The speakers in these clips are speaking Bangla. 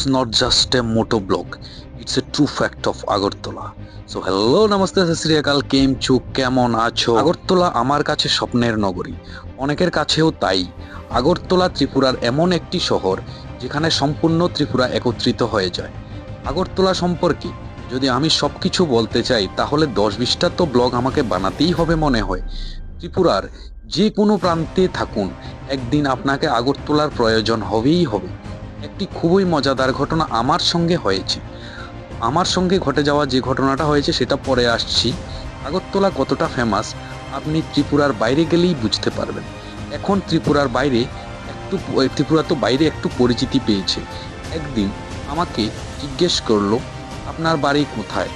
It's not just a moto blog, it's a true fact of Agartala. So hello namaste সত শ্রী আকাল, কেমন আছো? আগরতলা আমার কাছে স্বপ্নের নগরী, অনেকের কাছেও তাই। আগরতলা ত্রিপুরার এমন একটি শহর যেখানে সম্পূর্ণ ত্রিপুরা একত্রিত হয়ে যায়। আগরতলা সম্পর্কে যদি আমি সব কিছু বলতে চাই তাহলে 10-20টা তো ব্লগ আমাকে বানাতেই হবে মনে হয়। ত্রিপুরার যে কোনো প্রান্তে থাকুন, একদিন আপনাকে আগরতলার প্রয়োজন হবেই হবে। একটি খুবই মজাদার ঘটনা আমার সঙ্গে হয়েছে। আমার সঙ্গে ঘটে যাওয়া যে ঘটনাটা হয়েছে সেটা পরে আসছি। আগরতলা কতটা ফেমাস আপনি ত্রিপুরার বাইরে গেলেই বুঝতে পারবেন। এখন ত্রিপুরা তো বাইরে একটু পরিচিতি পেয়েছে। একদিন আমাকে জিজ্ঞেস করলো, আপনার বাড়ি কোথায়?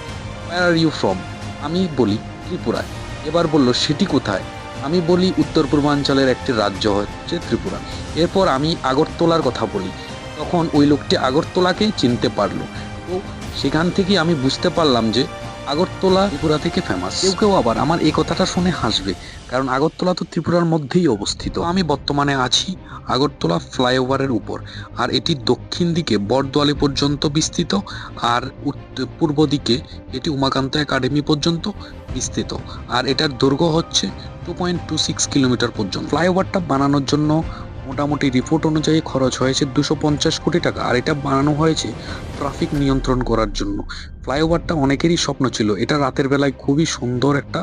Where are you from? আমি বলি ত্রিপুরায়। এবার বলল সেটি কোথায়? আমি বলি উত্তর পূর্বাঞ্চলের একটি রাজ্য হচ্ছে ত্রিপুরা। এরপর আমি আগরতলার কথা বলি, তখন ওই লোকটি আগরতলাকেই চিনতে পারলো। তো সেখান থেকে আমি বুঝতে পারলাম যে আগরতলা ত্রিপুরা থেকে ফেমাস। কেউ কেউ আবার আমার এই কথাটা শুনে হাসবে, কারণ আগরতলা তো ত্রিপুরার মধ্যেই অবস্থিত। আমি বর্তমানে আছি আগরতলা ফ্লাইওভারের উপর, আর এটি দক্ষিণ দিকে বরদোয়ালি পর্যন্ত বিস্তৃত, আর পূর্ব দিকে এটি উমাকান্ত একাডেমি পর্যন্ত বিস্তৃত, আর এটার দৈর্ঘ্য হচ্ছে 2.26 কিলোমিটার পর্যন্ত। ফ্লাইওভারটা বানানোর জন্য মোটামুটি রিপোর্ট অনুযায়ী খরচ হয়েছে 250 কোটি টাকা, আর এটা বানানো হয়েছে ট্রাফিক নিয়ন্ত্রণ করার জন্য। ফ্লাইওভারটা অনেকেরই স্বপ্ন ছিল, এটা রাতের বেলায় খুবই সুন্দর একটা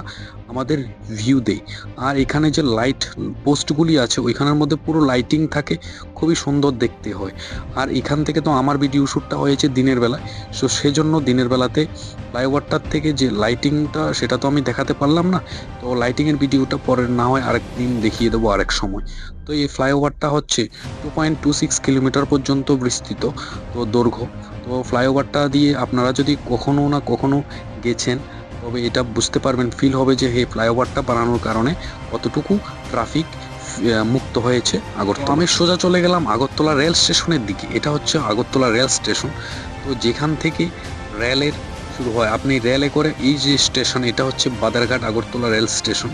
আমাদের ভিউ দেয়। আর এখানে যে লাইট পোস্টগুলি আছে ওইখানের মধ্যে পুরো লাইটিং থাকে, খুবই সুন্দর দেখতে হয়। আর এখান থেকে তো আমার ভিডিও শ্যুটটা হয়েছে দিনের বেলায়, সো সেজন্য দিনের বেলাতে ফ্লাইওভারটার থেকে যে লাইটিংটা সেটা তো আমি দেখাতে পারলাম না। তো লাইটিংয়ের ভিডিওটা পরে না হয় আরেকদিন দেখিয়ে দেবো আরেক সময়। তো এই ফ্লাইওভারটা হচ্ছে 2.26 কিলোমিটার পর্যন্ত বিস্তৃত তো দৈর্ঘ্য। তো ফ্লাইওভারটা দিয়ে আপনারা যদি কখনো না কখনো গেছেন তবে এটা বুঝতে পারবেন, ফিল হবে যে এই ফ্লাইওভারটা বানানোর কারণে কতটুকু ট্রাফিক মুক্ত হয়েছে আগরতলা। আমি সোজা চলে গেলাম আগরতলা রেল স্টেশনের দিকে। এটা হচ্ছে আগরতলা রেল স্টেশন। তো যেখান থেকে রেলের শুরু হয়, আপনি রেলে করে এই যে স্টেশন, এটা হচ্ছে বাদারঘাট আগরতলা রেল স্টেশন।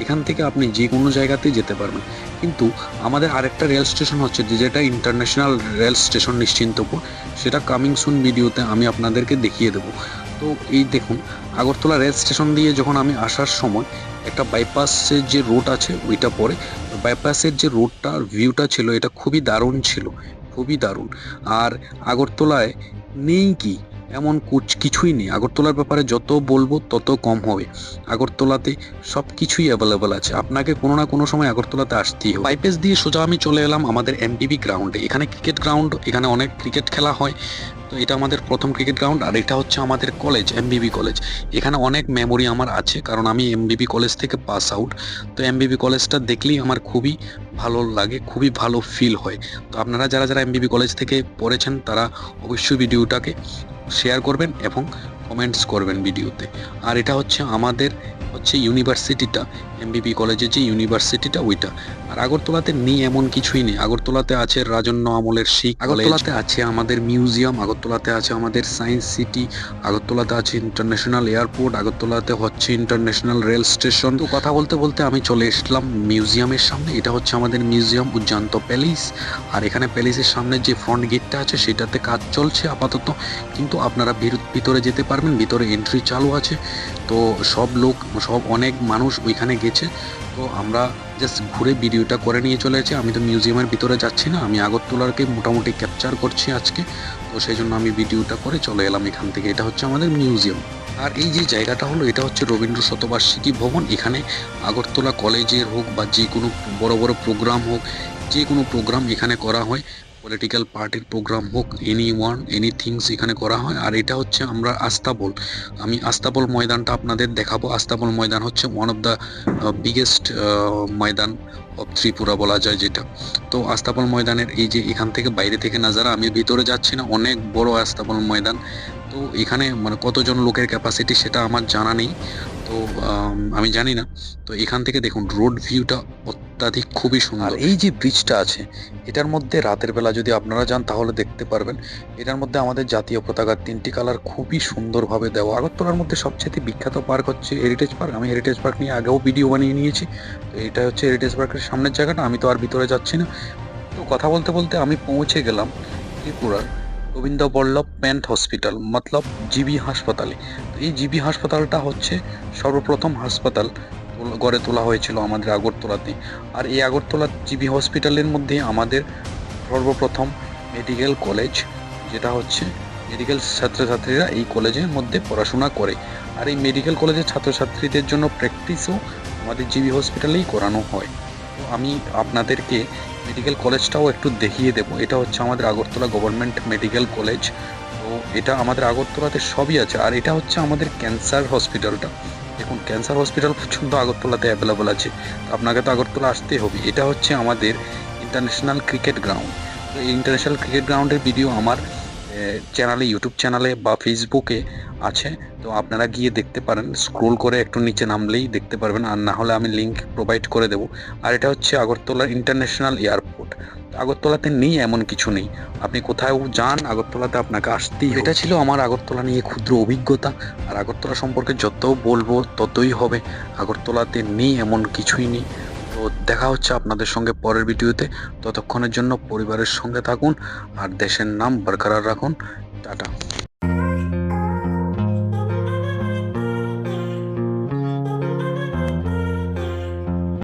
এখান থেকে আপনি যে কোনো জায়গাতে যেতে পারবেন। কিন্তু আমাদের আরেকটা রেল স্টেশন হচ্ছে যেটা ইন্টারন্যাশনাল রেল স্টেশন নিশ্চিন্তপুর, সেটা কামিং সুন ভিডিওতে আমি আপনাদেরকে দেখিয়ে দেবো। তো এই দেখুন, আগরতলা রেল স্টেশন দিয়ে যখন আমি আসার সময় একটা বাইপাসের যে রোড আছে ওইটা পড়ে। বাইপাসের যে রোডটার ভিউটা ছিল এটা খুবই দারুণ ছিল, খুবই দারুণ। আর আগরতলায় নেই কি এমন কিছুই নেই। আগরতলার ব্যাপারে যত বলবো তত কম হবে। আগরতলাতে সব কিছুই অ্যাভেলেবেল আছে, আপনাকে কোনো না কোনো সময় আগরতলাতে আসতেই হবে। বাইপাস দিয়ে সোজা আমি চলে এলাম আমাদের এমবিবি গ্রাউন্ডে। এখানে ক্রিকেট গ্রাউন্ড, এখানে অনেক ক্রিকেট খেলা হয়। তো এটা আমাদের প্রথম ক্রিকেট গ্রাউন্ড, আর এটা হচ্ছে আমাদের কলেজ, এমবিবি কলেজ। এখানে অনেক মেমোরি আমার আছে, কারণ আমি এমবিবি কলেজ থেকে পাস আউট। তো এমবিবি কলেজটা দেখলেই আমার খুবই ভালো লাগে, খুবই ভালো ফিল হয়। তো আপনারা যারা যারা এমবিবি কলেজ থেকে পড়েছেন তারা অবশ্যই ভিডিওটাকে শেয়ার করবেন এবং কমেন্টস করবেন ভিডিওতে। আর এটা হচ্ছে আমাদের ইউনিভার্সিটিটা, এমবিবি কলেজের যে ইউনিভার্সিটিটা ওইটা। আর আগরতলাতে নেই এমন কিছুই নেই। আগরতলাতে আছে রাজন্য আমলের শিখ, আগরতলাতে আছে আমাদের মিউজিয়াম, আগরতলাতে আছে আমাদের সায়েন্স সিটি, আগরতলাতে আছে ইন্টারন্যাশনাল এয়ারপোর্ট, আগরতলাতে হচ্ছে ইন্টারন্যাশনাল রেল স্টেশন। তো কথা বলতে বলতে আমি চলে এসলাম মিউজিয়ামের সামনে। এটা হচ্ছে আমাদের মিউজিয়াম উজ্জান্ত প্যালেস। আর এখানে প্যালেসের সামনে যে ফ্রন্ট গেটটা আছে সেটাতে কাজ চলছে আপাতত, কিন্তু আপনারা ভিতরে যেতে পারবেন, ভিতরে এন্ট্রি চালু আছে। তো অনেক মানুষ ওইখানে গেছে। তো আমরা জাস্ট ঘুরে ভিডিওটা করে নিয়ে চলে যাচ্ছি। আমি তো মিউজিয়ামের ভিতরে যাচ্ছি না, আমি আগরতলাকে মোটামুটি ক্যাপচার করছি আজকে। তো সেই জন্য আমি ভিডিওটা করে চলে এলাম এখান থেকে। এটা হচ্ছে আমাদের মিউজিয়াম। আর এই যে জায়গাটা হলো, এটা হচ্ছে রবীন্দ্র শতবার্ষিকী ভবন। এখানে আগরতলা কলেজের হোক বা যে কোনো বড় বড় প্রোগ্রাম হোক, যে কোনো প্রোগ্রাম এখানে করা হয়। পলিটিক্যাল পার্টির প্রোগ্রাম হোক, এনিথিংস এখানে করা হয়। আর এটা হচ্ছে আমরা আস্তাবল, আমি আস্তাবল ময়দানটা আপনাদের দেখাবো। আস্তাবল ময়দান হচ্ছে one of the biggest Maidan of Tripura বলা যায় যেটা। তো আস্তাবল ময়দানের এই যে এখান থেকে বাইরে থেকে নাজারা, আমি ভিতরে যাচ্ছি না, অনেক বড় আস্তাবল ময়দান। তো এখানে মানে কতজন লোকের ক্যাপাসিটি সেটা আমার জানা নেই, তো আমি জানি না। তো এখান থেকে দেখুন রোড ভিউটা অত্যাধিক খুবই সুন্দর। আর এই যে ব্রিজটা আছে এটার মধ্যে রাতের বেলা যদি আপনারা যান তাহলে দেখতে পারবেন, এটার মধ্যে আমাদের জাতীয় পতাকার 3টি কালার খুবই সুন্দরভাবে দেওয়া। আগরতলার মধ্যে সবচেয়ে বিখ্যাত পার্ক হচ্ছে হেরিটেজ পার্ক। আমি হেরিটেজ পার্ক নিয়ে আগেও ভিডিও বানিয়ে নিয়েছি। তো এটা হচ্ছে হেরিটেজ পার্কের সামনের জায়গাটা, আমি তো আর ভিতরে যাচ্ছি না। তো কথা বলতে বলতে আমি পৌঁছে গেলাম ত্রিপুরার গোবিন্দ বল্লভ প্যান্ট হসপিটাল মতলব জিবি হাসপাতালে। তো এই জিবি হাসপাতালটা হচ্ছে সর্বপ্রথম হাসপাতাল গড়ে তোলা হয়েছিল আমাদের আগরতলাতে। আর এই আগরতলা জিবি হসপিটালের মধ্যে আমাদের সর্বপ্রথম মেডিকেল কলেজ, যেটা হচ্ছে মেডিকেল ছাত্রছাত্রীরা এই কলেজের মধ্যে পড়াশোনা করে। আর এই মেডিকেল কলেজের ছাত্রছাত্রীদের জন্য প্র্যাকটিসও আমাদের জিবি হসপিটালেই করানো হয়। তো আমি আপনাদেরকে মেডিকেল কলেজটাও একটু দেখিয়ে দেব। এটা হচ্ছে আমাদের আগরতলা গভর্নমেন্ট মেডিকেল কলেজ। তো এটা আমাদের আগরতলাতে সবই আছে। আর এটা হচ্ছে আমাদের ক্যান্সার হসপিটালটা। দেখুন, ক্যান্সার হসপিটাল পর্যন্ত আগরতলাতে অ্যাভেলেবল আছে। তো আপনাকে তো আগরতলা আসতেই হবে। এটা হচ্ছে আমাদের ইন্টারন্যাশনাল ক্রিকেট গ্রাউন্ড। তো এই ইন্টারন্যাশনাল ক্রিকেট গ্রাউন্ডের ভিডিও আমার চ্যানেলে, ইউটিউব চ্যানেলে বা ফেসবুকে আছে। তো আপনারা গিয়ে দেখতে পারেন, স্ক্রোল করে একটু নিচে নামলেই দেখতে পারবেন, আর না হলে আমি লিঙ্ক প্রোভাইড করে দেবো। আর এটা হচ্ছে আগরতলা ইন্টারন্যাশনাল এয়ারপোর্ট। আগরতলাতে নেই এমন কিছু নেই, আপনি কোথাও যান আগরতলাতে আপনাকে আসতেই হবে। এটা ছিল আমার আগরতলা নিয়ে ক্ষুদ্র অভিজ্ঞতা। আর আগরতলা সম্পর্কে যত বলবো ততই হবে। আগরতলাতে নেই এমন কিছুই নেই। তো দেখা হচ্ছে আপনাদের সঙ্গে পরের ভিডিওতে। ততক্ষণের জন্য পরিবারের সঙ্গে থাকুন আর দেশের নাম বরকরার রাখুন। টাটা।